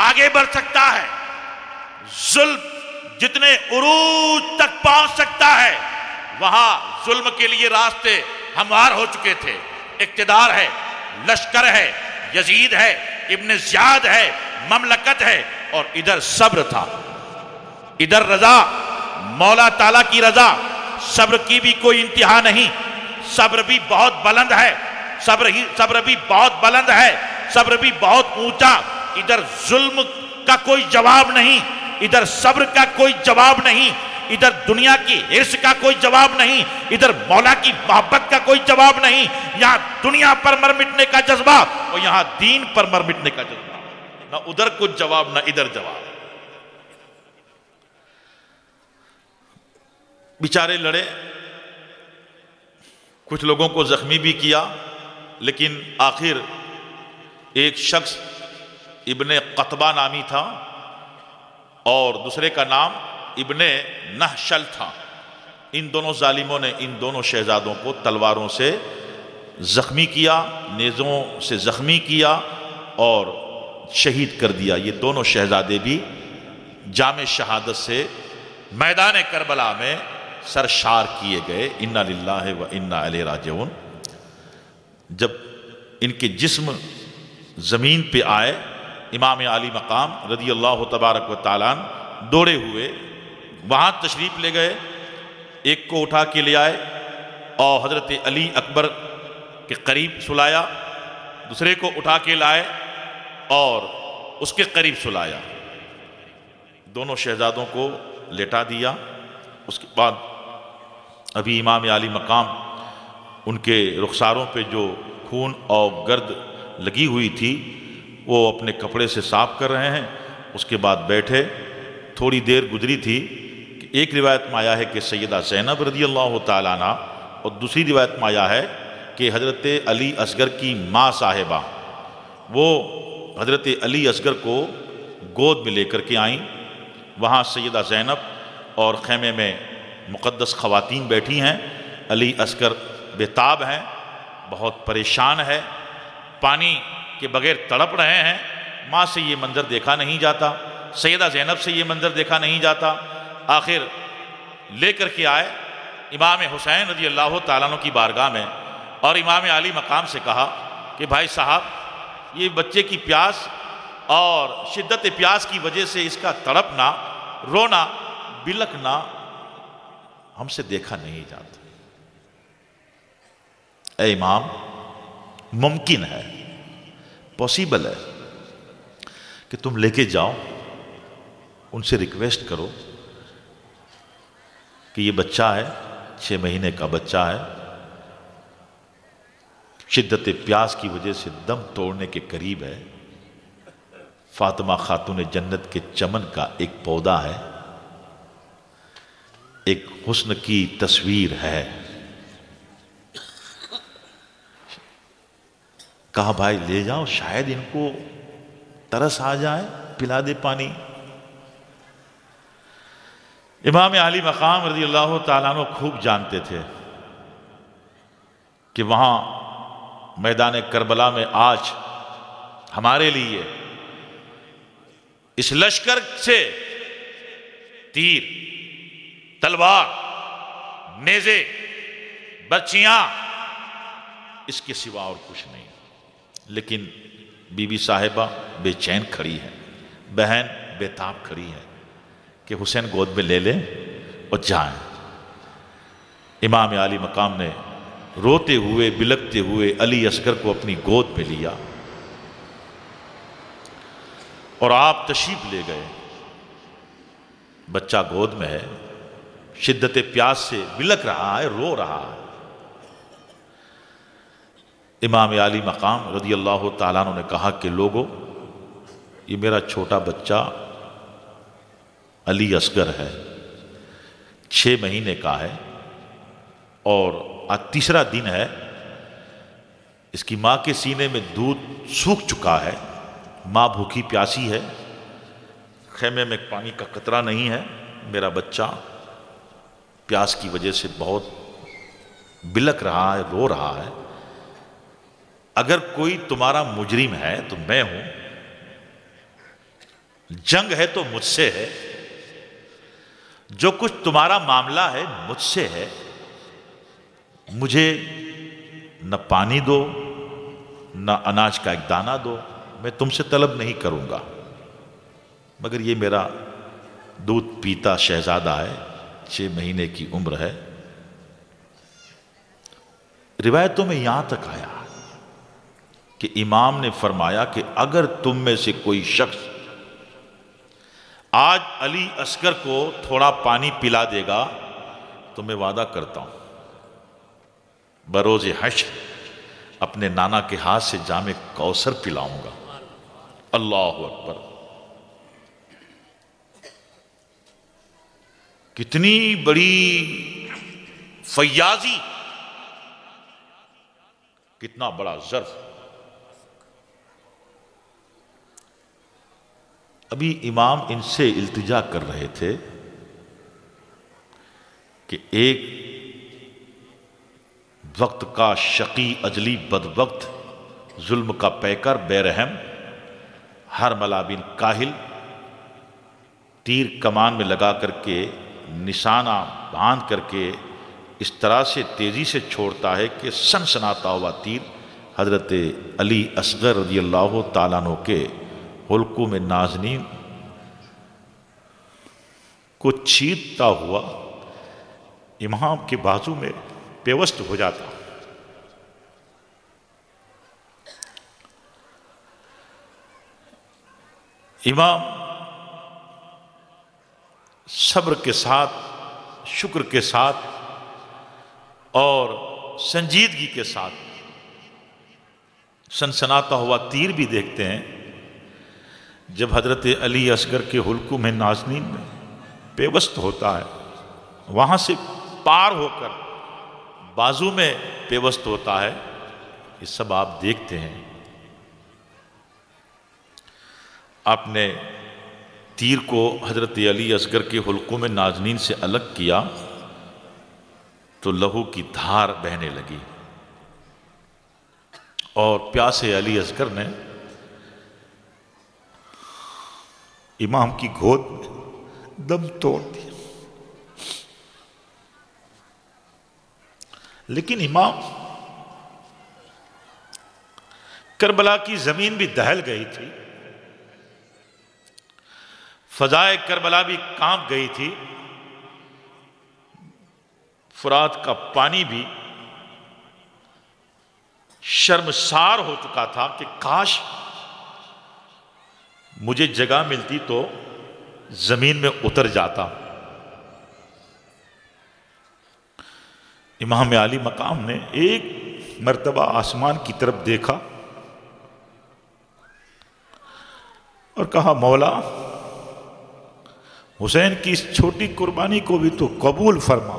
آگے بڑھ سکتا ہے، ظلم جتنے عروج تک پہنچ سکتا ہے، وہاں ظلم کے لیے راستے ہموار ہو چکے تھے۔ اقتدار ہے، لشکر ہے، یزید ہے، ابن زیاد ہے، مملکت ہے، اور ادھر صبر تھا، ادھر رضا، مولا تعالیٰ کی رضا۔ صبر کی بھی کوئی انتہا نہیں، صبر بھی بہت بلند ہے، صبر بھی بہت بلند ہے، صبر بھی بہت اونچا۔ ادھر ظلم کا کوئی جواب نہیں، ادھر صبر کا کوئی جواب نہیں، ادھر دنیا کی حرص کا کوئی جواب نہیں، ادھر مولا کی محبت کا کوئی جواب نہیں۔ یہاں دنیا پر مر مٹنے کا جذبہ اور یہاں دین پر مر مٹنے کا جذبہ، نہ ادھر کچھ جواب نہ ادھر جواب۔ بیچارے لڑے، کچھ لوگوں کو زخمی بھی کیا، لیکن آخر ایک شخص ابن قطبہ نامی تھا اور دوسرے کا نام ابن نحشل تھا۔ ان دونوں ظالموں نے ان دونوں شہزادوں کو تلواروں سے زخمی کیا، نیزوں سے زخمی کیا اور شہید کر دیا۔ یہ دونوں شہزادے بھی جام شہادت سے میدان کربلا میں سرشار کیے گئے۔ انا للہ و انا الیہ راجعون۔ جب ان کے جسم زمین پہ آئے، امام عالی مقام رضی اللہ تبارک و تعالیٰ دوڑے ہوئے وہاں تشریف لے گئے، ایک کو اٹھا کے لے آئے اور حضرت علی اکبر کے قریب سلایا، دوسرے کو اٹھا کے لائے اور اس کے قریب سلایا، دونوں شہزادوں کو لٹا دیا۔ اس کے بعد ابھی امام عالی مقام ان کے رخساروں پہ جو خون اور گرد لگی ہوئی تھی وہ اپنے کپڑے سے صاف کر رہے ہیں۔ اس کے بعد بیٹھے، تھوڑی دیر گزری تھی کہ ایک روایت میں آیا ہے کہ سیدہ زینب رضی اللہ تعالیٰ عنہ، اور دوسری روایت میں آیا ہے کہ حضرت علی اصغر کی ماں صاحبہ وہ حضرت علی اصغر کو گود میں لے کر کے آئیں۔ وہاں سیدہ زینب اور خیمے میں مقدس خواتین بیٹھی ہیں، علی اصغر بے-تاب ہیں، بہت پریشان ہے، پانی کے بغیر تڑپ رہے ہیں۔ ماں سے یہ منظر دیکھا نہیں جاتا، سیدہ زینب سے یہ منظر دیکھا نہیں جاتا۔ آخر لے کر کے آئے امام حسین رضی اللہ تعالیٰ عنہ کی بارگاہ میں، اور امام عالی مقام سے کہا کہ بھائی صاحب، یہ بچے کی پیاس اور شدت پیاس کی وجہ سے اس کا تڑپنا، رونا، بلکنا ہم سے دیکھا نہیں جاتا۔ اے امام، ممکن ہے، پوسیبل ہے کہ تم لے کے جاؤ، ان سے ریکویسٹ کرو کہ یہ بچہ ہے، 6 مہینے کا بچہ ہے، شدت پیاس کی وجہ سے دم توڑنے کے قریب ہے۔ فاطمہ خاتون جنت کے چمن کا ایک پودا ہے، ایک حسن کی تصویر ہے۔ کہا بھائی لے جاؤ، شاید ان کو ترس آ جائے، پلا دے پانی۔ امام علی مقام رضی اللہ تعالیٰ عنہ خوب جانتے تھے کہ وہاں میدان کربلا میں آج ہمارے لیے اس لشکر سے تیر، تلوار، نیزے، برچیاں، اس کے سوا اور کچھ نہیں۔ لیکن بی بی صاحبہ بے چین کھڑی ہے، بہن بے تاب کھڑی ہے کہ حسین گود میں لے لیں اور جائیں۔ امام علی مقام نے روتے ہوئے بلکتے ہوئے علی اصغر کو اپنی گود میں لیا اور آپ تشریف لے گئے۔ بچہ گود میں ہے، شدت پیاس سے بلک رہا ہے، رو رہا ہے۔ امام علی مقام رضی اللہ تعالیٰ عنہ نے کہا کہ لوگو، یہ میرا چھوٹا بچہ علی اصغر ہے، 6 مہینے کا ہے، اور آج تیسرا دن ہے، اس کی ماں کے سینے میں دودھ سوکھ چکا ہے، ماں بھوکی پیاسی ہے، خیمے میں پانی کا قطرہ نہیں ہے، میرا بچہ پیاس کی وجہ سے بہت بلک رہا ہے، رو رہا ہے۔ اگر کوئی تمہارا مجرم ہے تو میں ہوں، جنگ ہے تو مجھ سے ہے، جو کچھ تمہارا معاملہ ہے مجھ سے ہے، مجھے نہ پانی دو نہ اناج کا ایک دانہ دو، میں تم سے طلب نہیں کروں گا، مگر یہ میرا دودھ پیتا شہزادہ ہے، 6 مہینے کی عمر ہے۔ روایتوں میں یہاں تک آیا کہ امام نے فرمایا کہ اگر تم میں سے کوئی شخص آج علی اصغر کو تھوڑا پانی پلا دے گا تو میں وعدہ کرتا ہوں بروز حشر اپنے نانا کے ہاتھ سے جام کوثر پلاؤں گا۔ اللہ اکبر! کتنی بڑی فیاضی، کتنا بڑا ظرف! ابھی امام ان سے التجا کر رہے تھے کہ ایک وقت کا شقی اجلی بدبخت، ظلم کا پیکر، بے رحم، ہر ملابن کاہل، تیر کمان میں لگا کر کے نشانہ باندھ کر کے اس طرح سے تیزی سے چھوڑتا ہے کہ سنسناتا ہوا تیر حضرت علی اصغر رضی اللہ تعالیٰ عنہ کے حلقوم میں نازنین کو چھیدتا ہوا امام کے بازو میں پیوست ہو جاتا۔ امام صبر کے ساتھ، شکر کے ساتھ اور سنجیدگی کے ساتھ سنسناتا ہوا تیر بھی دیکھتے ہیں۔ جب حضرت علی اصغر کے حلقوم میں نازنین میں پیوست ہوتا ہے، وہاں سے پار ہو کر بازو میں پیوست ہوتا ہے، یہ سب آپ دیکھتے ہیں۔ آپ نے تیر کو حضرت علی اصغر کے حلقوم میں نازنین سے الگ کیا تو لہو کی دھار بہنے لگی، اور پیاسے علی اصغر نے امام کی گود میں دم توڑ دیا۔ لیکن امام، کربلا کی زمین بھی دہل گئی تھی، فضائے کربلا بھی کانپ گئی تھی، فرات کا پانی بھی شرمسار ہو چکا تھا کہ کاش مجھے جگہ ملتی تو زمین میں اتر جاتا۔ امام علی مقام نے ایک مرتبہ آسمان کی طرف دیکھا اور کہا مولا حسین کی اس چھوٹی قربانی کو بھی تو قبول فرما.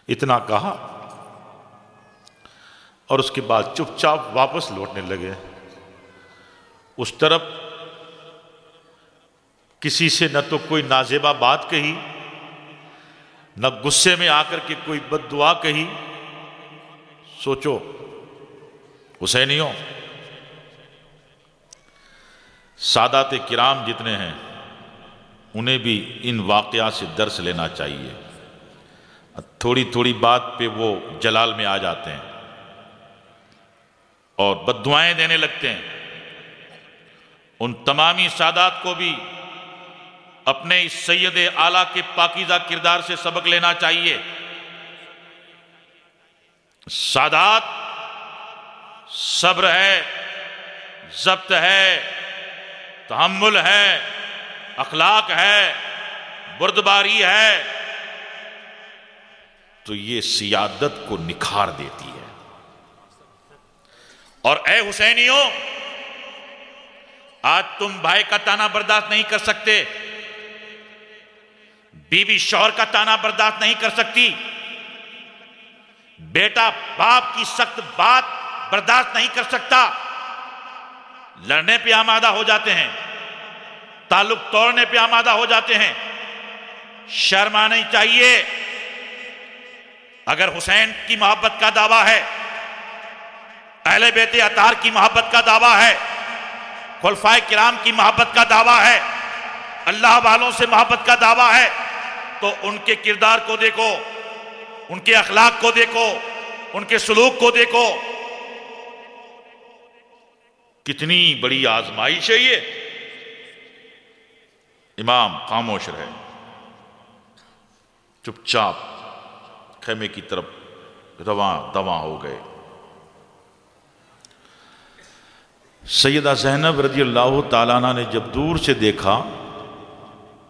اتنا کہا اور اس کے بعد چپ چاپ واپس لوٹنے لگے. اس طرف کسی سے نہ تو کوئی نازیبا بات کہی، نہ غصے میں آ کر کے کوئی بد دعا کہی. سوچو حسینیوں، سادات کرام جتنے ہیں انہیں بھی ان واقعات سے درس لینا چاہیے. تھوڑی تھوڑی بات پہ وہ جلال میں آ جاتے ہیں اور بد دعائیں دینے لگتے ہیں. ان تمامی سادات کو بھی اپنے اس سید اعلیٰ کے پاکیزہ کردار سے سبق لینا چاہیے. سادات صبر ہے، ضبط ہے، تحمل ہے، اخلاق ہے، بردباری ہے، تو یہ سیادت کو نکھار دیتی ہے. اور اے حسینیوں، آج تم بھائی کا تانا برداشت نہیں کر سکتے، بیوی شوہر کا تانا برداشت نہیں کر سکتی، بیٹا باپ کی سخت بات برداشت نہیں کر سکتا، لڑنے پہ آمادہ ہو جاتے ہیں، تعلق توڑنے پہ آمادہ ہو جاتے ہیں. شرم آنی چاہیے. اگر حسین کی محبت کا دعویٰ ہے، اہل بیت اطہار کی محبت کا دعویٰ ہے، خلفائے کرام کی محبت کا دعویٰ ہے، اللہ والوں سے محبت کا دعویٰ ہے، تو ان کے کردار کو دیکھو، ان کے اخلاق کو دیکھو، ان کے سلوک کو دیکھو. کتنی بڑی آزمائش ہے یہ. امام خاموش رہے، چپ چاپ خیمے کی طرف رواں دواں ہو گئے. سیدہ زینب رضی اللہ تعالیٰ عنہ نے جب دور سے دیکھا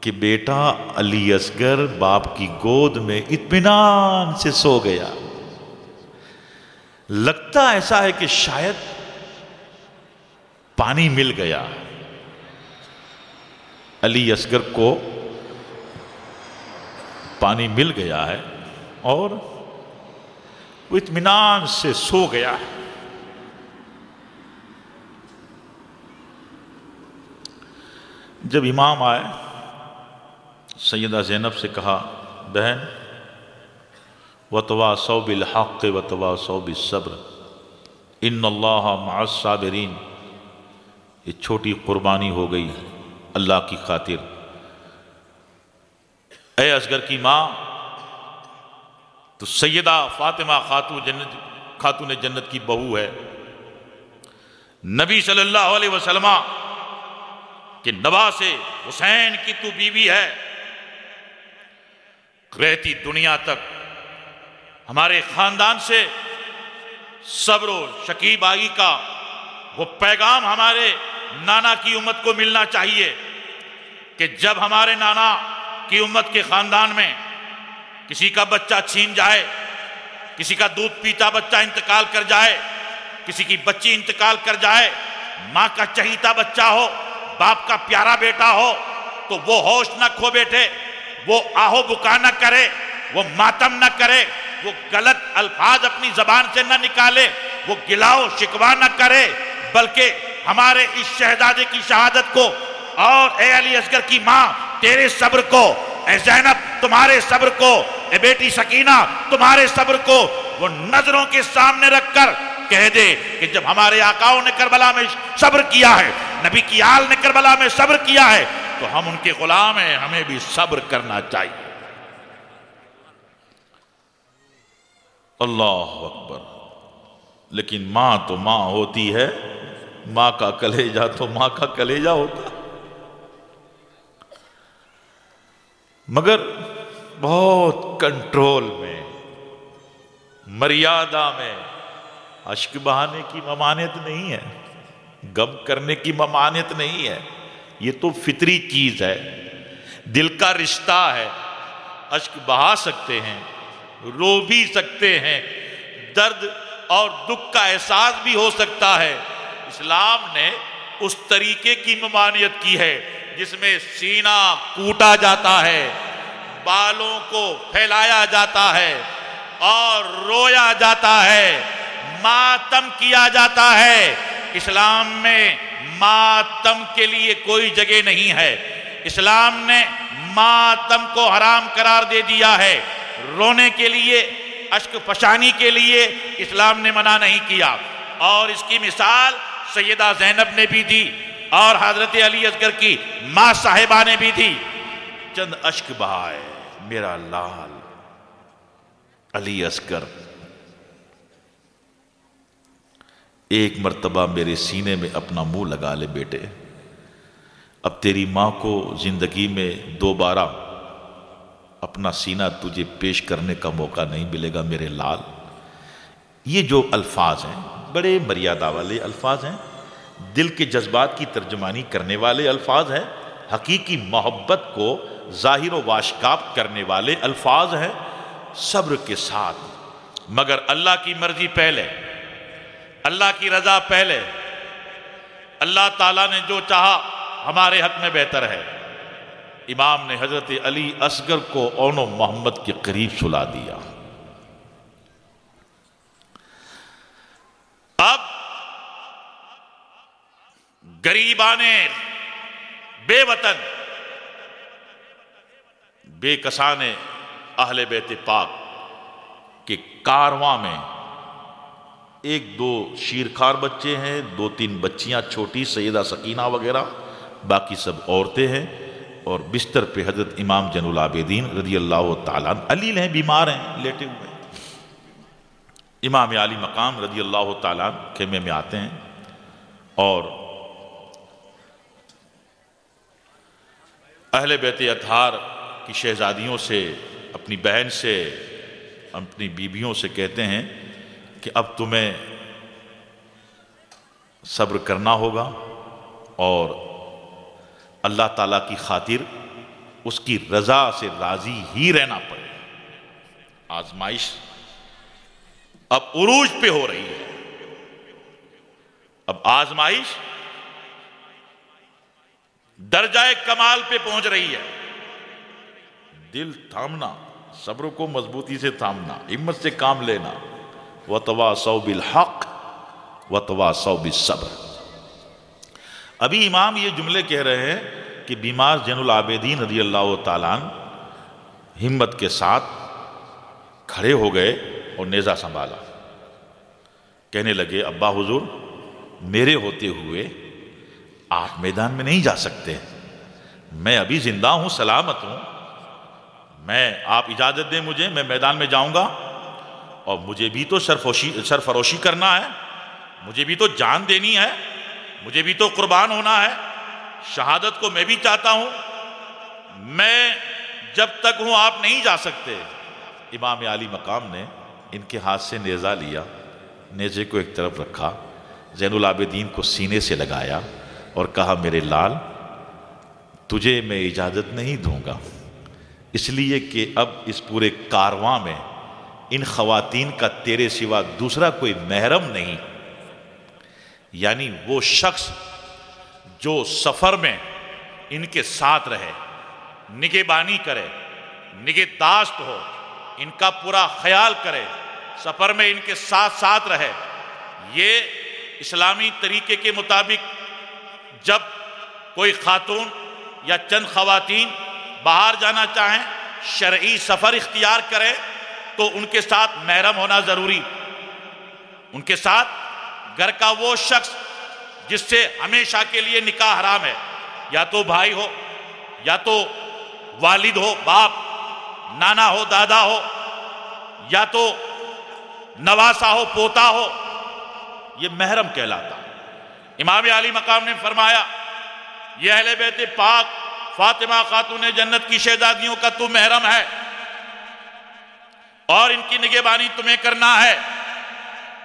کہ بیٹا علی اصغر باپ کی گود میں اطمینان سے سو گیا، لگتا ایسا ہے کہ شاید پانی مل گیا. علی اصغر کو پانی مل گیا ہے اور وہ اطمینان سے سو گیا ہے. جب امام آئے، سیدہ زینب سے کہا بہن وَتَوَاصَوْا بِالْحَقِّ وَتَوَاصَوْا بِالصَّبْرِ إِنَّ اللَّهَ مَعَ الصَّابِرِينَ. یہ چھوٹی قربانی ہو گئی اللہ کی خاطر. اے اصغر کی ماں تو سیدہ فاطمہ خاتون جنت کی بہو ہے، نبی صلی اللہ علیہ وسلم کہ نواز حسین کی تو بیوی ہے. رہتی دنیا تک ہمارے خاندان سے صبر و شکیب آئی کا وہ پیغام ہمارے نانا کی امت کو ملنا چاہیے کہ جب ہمارے نانا کی امت کے خاندان میں کسی کا بچہ چھین جائے، کسی کا دودھ پیتا بچہ انتقال کر جائے، کسی کی بچی انتقال کر جائے، ماں کا چہیتا بچہ ہو، باپ کا پیارا بیٹا ہو، تو وہ ہوش نہ کھو بیٹھے، وہ آہو بکا نہ کرے، وہ ماتم نہ کرے، وہ غلط الفاظ اپنی زبان سے نہ نکالے، وہ گلاؤ شکوا نہ کرے، بلکہ ہمارے اس شہزادے کی شہادت کو اور اے علی اصغر کی ماں تیرے صبر کو، اے زینب تمہارے صبر کو، اے بیٹی سکینہ تمہارے صبر کو وہ نظروں کے سامنے رکھ کر کہہ دے کہ جب ہمارے آقاؤں نے کربلا میں صبر کیا ہے، نبی کی آل نے کربلا میں صبر کیا ہے، تو ہم ان کے غلام ہیں، ہمیں بھی صبر کرنا چاہیے. اللہ اکبر. لیکن ماں تو ماں ہوتی ہے، ماں کا کلیجہ تو ماں کا کلیجہ ہوتا، مگر بہت کنٹرول میں، مریادہ میں. اشک بہانے کی ممانعت نہیں ہے، غم کرنے کی ممانعت نہیں ہے، یہ تو فطری چیز ہے، دل کا رشتہ ہے. اشک بہا سکتے ہیں، رو بھی سکتے ہیں، درد اور دکھ کا احساس بھی ہو سکتا ہے۔ اسلام نے اس طریقے کی ممانعت کی ہے جس میں سینہ کوٹا جاتا ہے، بالوں کو پھیلایا جاتا ہے اور رویا جاتا ہے، ماتم کیا جاتا ہے۔ اسلام میں ماتم کے لیے کوئی جگہ نہیں ہے۔ اسلام نے ماتم کو حرام قرار دے دیا ہے۔ رونے کے لیے، اشک فشانی کے لیے اسلام نے منع نہیں کیا، اور اس کی مثال سیدہ زینب نے بھی دی اور حضرت علی اصغر کی ماں صاحبہ نے بھی دی۔ چند اشک بہائے میرا لال علی اصغر، ایک مرتبہ میرے سینے میں اپنا منہ لگا لے بیٹے، اب تیری ماں کو زندگی میں دوبارہ اپنا سینہ تجھے پیش کرنے کا موقع نہیں ملے گا میرے لال۔ یہ جو الفاظ ہیں بڑے مریادہ والے الفاظ ہیں، دل کے جذبات کی ترجمانی کرنے والے الفاظ ہیں، حقیقی محبت کو ظاہر و واشکاف کرنے والے الفاظ ہیں، صبر کے ساتھ، مگر اللہ کی مرضی پہلے، اللہ کی رضا پہلے۔ اللہ تعالیٰ نے جو چاہا ہمارے حق میں بہتر ہے۔ امام نے حضرت علی اصغر کو اون و محمد کے قریب سلا دیا۔ اب غریبانے بے وطن، بے کسانے اہل بیت پاک کے کارواں میں ایک دو شیرخوار بچے ہیں، دو تین بچیاں چھوٹی، سیدہ سکینہ وغیرہ، باقی سب عورتیں ہیں، اور بستر پہ حضرت امام زین العابدین رضی اللہ تعالیٰ علیل ہیں، بیمار ہیں، لیٹے ہوئے ہیں۔ امام عالی مقام رضی اللہ تعالیٰ خیمے میں آتے ہیں اور اہل بیت اطہار کی شہزادیوں سے، اپنی بہن سے، اپنی بیویوں سے کہتے ہیں کہ اب تمہیں صبر کرنا ہوگا اور اللہ تعالیٰ کی خاطر اس کی رضا سے راضی ہی رہنا پڑے۔ آزمائش اب عروج پہ ہو رہی ہے، اب آزمائش درجہ کمال پہ پہنچ رہی ہے۔ دل تھامنا، صبر کو مضبوطی سے تھامنا، ہمت سے کام لینا۔ وَتَوَاصَوْا بِالْحَقِّ وَتَوَاصَوْا بِالصَّبْرِ۔ ابھی امام یہ جملے کہہ رہے ہیں کہ بیمار زین العابدین رضی اللہ تعالیٰ ہمت کے ساتھ کھڑے ہو گئے اور نیزہ سنبھالا، کہنے لگے ابا حضور میرے ہوتے ہوئے آپ میدان میں نہیں جا سکتے، میں ابھی زندہ ہوں، سلامت ہوں، آپ اجازت دیں مجھے، میں میدان میں جاؤں گا، اور مجھے بھی تو سرفروشی کرنا ہے، مجھے بھی تو جان دینی ہے، مجھے بھی تو قربان ہونا ہے، شہادت کو میں بھی چاہتا ہوں، میں جب تک ہوں آپ نہیں جا سکتے۔ امام عالی مقام نے ان کے ہاتھ سے نیزہ لیا، نیزے کو ایک طرف رکھا، زین العابدین کو سینے سے لگایا اور کہا میرے لال تجھے میں اجازت نہیں دوں گا، اس لیے کہ اب اس پورے کارواں میں ان خواتین کا تیرے سوا دوسرا کوئی محرم نہیں، یعنی وہ شخص جو سفر میں ان کے ساتھ رہے، نگہبانی کرے، نگہداشت ہو، ان کا پورا خیال کرے، سفر میں ان کے ساتھ ساتھ رہے۔ یہ اسلامی طریقے کے مطابق جب کوئی خاتون یا چند خواتین باہر جانا چاہیں، شرعی سفر اختیار کریں، تو ان کے ساتھ محرم ہونا ضروری، ان کے ساتھ گھر کا وہ شخص جس سے ہمیشہ کے لیے نکاح حرام ہے، یا تو بھائی ہو، یا تو والد ہو، باپ، نانا ہو، دادا ہو، یا تو نواسا ہو، پوتا ہو، یہ محرم کہلاتا ہے۔ امام عالی مقام نے فرمایا یہ اہل بیت پاک فاطمہ خاتون جنت کی شہزادیوں کا تو محرم ہے، اور ان کی نگہبانی تمہیں کرنا ہے،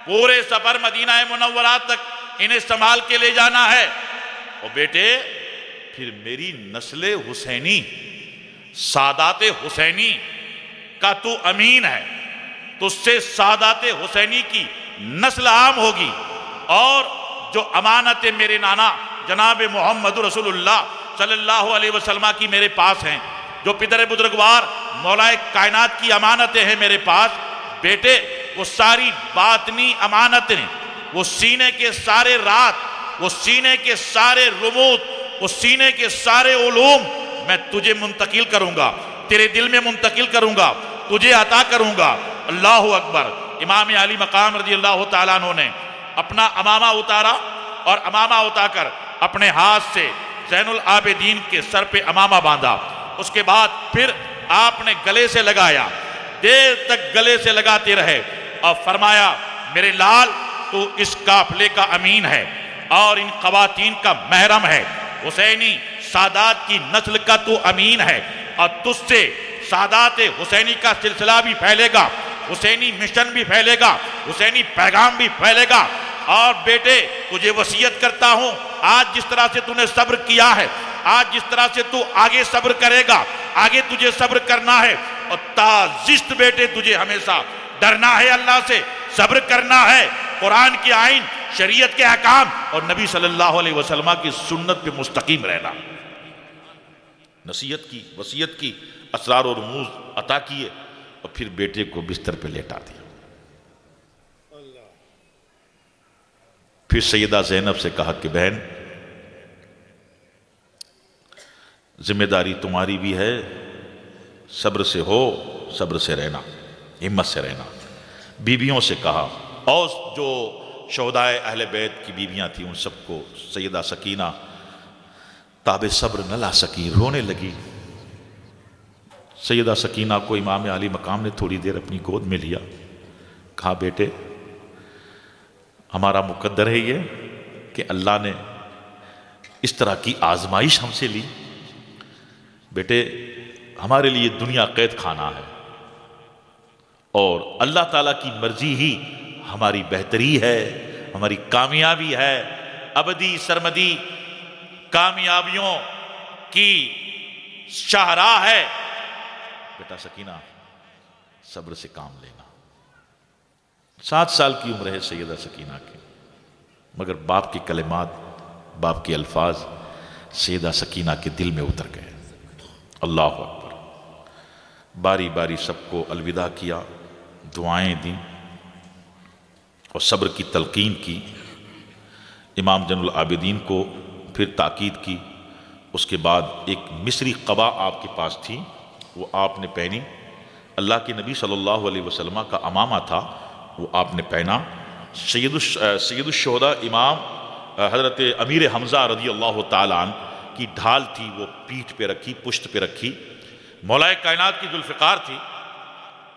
پورے سفر مدینہ منورہ تک انہیں سنبھال کے لے جانا ہے۔ اور بیٹے پھر میری نسل حسینی، سادات حسینی کا تو امین ہے، تو اس سے سادات حسینی کی نسل عام ہوگی، اور جو امانت میرے نانا جناب محمد رسول اللہ صلی اللہ علیہ وسلم کی میرے پاس ہیں، جو پدر بزرگوار مولا کائنات کی امانتیں ہیں میرے پاس، بیٹے وہ ساری باطنی امانتیں، وہ سینے کے سارے رات، وہ سینے کے سارے رموز، وہ سینے کے سارے علوم میں تجھے منتقل کروں گا، تیرے دل میں منتقل کروں گا، تجھے عطا کروں گا۔ اللہ اکبر۔ امام علی مقام رضی اللہ تعالیٰ عنہ نے اپنا امامہ اتارا، اور امامہ اتار کر اپنے ہاتھ سے زین العابدین کے سر پہ امامہ باندھا، اس کے بعد پھر آپ نے گلے سے لگایا، دیر تک گلے سے لگاتے رہے، اور فرمایا میرے لال تو اس قافلے کا امین ہے اور ان خواتین کا محرم ہے، حسینی سادات کی نسل کا تو امین ہے، اور تجھ سے سادات حسینی کا سلسلہ بھی پھیلے گا، حسینی مشن بھی پھیلے گا، حسینی پیغام بھی پھیلے گا۔ اور بیٹے تجھے وصیت کرتا ہوں، آج جس طرح سے تو نے صبر کیا ہے، آج جس طرح سے تو آگے صبر کرے گا، آگے تجھے صبر کرنا ہے، اور تازست بیٹے تجھے ہمیشہ ڈرنا ہے، اللہ سے صبر کرنا ہے، قرآن کی آئین، شریعت کے احکام اور نبی صلی اللہ علیہ وسلم کی سنت پہ مستقیم رہنا۔ نصیحت کی، وصیت کی، اسرار و رموز عطا کیے، اور پھر بیٹے کو بستر پہ لیٹا دیا۔ پھر سیدہ زینب سے کہا کہ بہن ذمہ داری تمہاری بھی ہے، صبر سے ہو، صبر سے رہنا، ہمت سے رہنا۔ بیویوں سے کہا، اور جو شہدائے اہل بیت کی بیویاں تھیں ان سب کو سیدہ سکینہ تاب صبر نہ لا سکی، رونے لگی۔ سیدہ سکینہ کو امام علی مقام نے تھوڑی دیر اپنی گود میں لیا، کہا بیٹے ہمارا مقدر ہے یہ کہ اللہ نے اس طرح کی آزمائش ہم سے لی، بیٹے ہمارے لیے دنیا قید خانہ ہے، اور اللہ تعالیٰ کی مرضی ہی ہماری بہتری ہے، ہماری کامیابی ہے، ابدی سرمدی کامیابیوں کی شاہراہ ہے۔ بیٹا سکینہ صبر سے کام لینا۔ 7 سال کی عمر ہے سیدہ سکینہ کی، مگر باپ کے کلمات، باپ کے الفاظ سیدہ سکینہ کے دل میں اتر گئے۔ اللہ اکبر۔ باری باری سب کو الوداع کیا، دعائیں دیں اور صبر کی تلقین کی۔ امام زین العابدین کو پھر تاکید کی۔ اس کے بعد ایک مصری قبا آپ کے پاس تھی، وہ آپ نے پہنی۔ اللہ کے نبی صلی اللہ علیہ وسلم کا امامہ تھا، وہ آپ نے پہنا۔ سید الشہداء امام حضرت امیر حمزہ رضی اللہ تعالیٰ عنہ کی ڈھال تھی، وہ پیٹھ پہ رکھی، پشت پہ رکھی۔ مولا کائنات کی ذوالفقار تھی،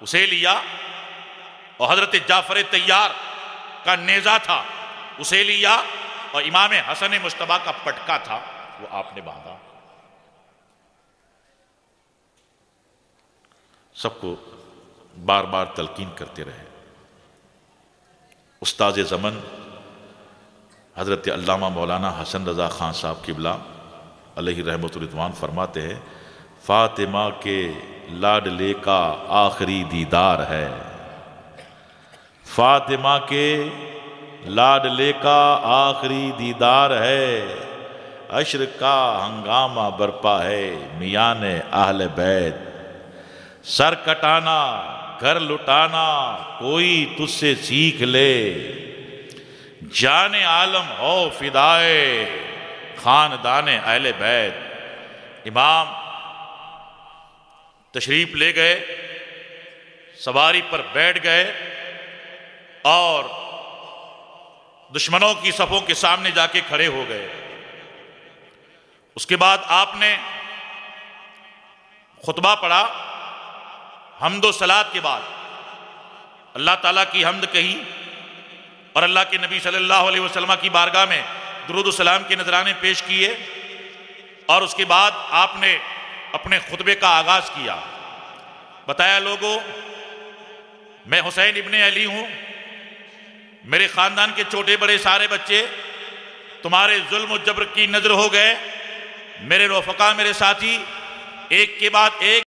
اسے لیا، اور حضرت جعفر طیار کا نیزہ تھا، اسے لیا، اور امام حسن مجتبیٰ کا پٹکا تھا، وہ آپ نے باندھا۔ سب کو بار بار تلقین کرتے رہے۔ استاذ زمن حضرت علامہ مولانا حسن رضا خان صاحب قبلہ علیہ رحمۃ الرضوان فرماتے ہیں، فاطمہ کے لاڈلے کا آخری دیدار ہے، فاطمہ کے لاڈلے کا آخری دیدار ہے، عشر کا ہنگامہ برپا ہے میان اہل بیت، سر کٹانا گھر لٹانا کوئی تجھ سے سیکھ لے، جان عالم ہو فدائے خاندان اہل بیت۔ امام تشریف لے گئے، سواری پر بیٹھ گئے، اور دشمنوں کی صفوں کے سامنے جا کے کھڑے ہو گئے۔ اس کے بعد آپ نے خطبہ پڑھا، حمد و صلات کے بعد اللہ تعالیٰ کی حمد کہی، اور اللہ کے نبی صلی اللہ علیہ وسلم کی بارگاہ میں درود و سلام کے نذرانے پیش کیے، اور اس کے بعد آپ نے اپنے خطبے کا آغاز کیا۔ بتایا لوگوں، میں حسین ابن علی ہوں، میرے خاندان کے چھوٹے بڑے سارے بچے تمہارے ظلم و جبر کی نظر ہو گئے، میرے رفقا، میرے ساتھی، ایک کے بعد ایک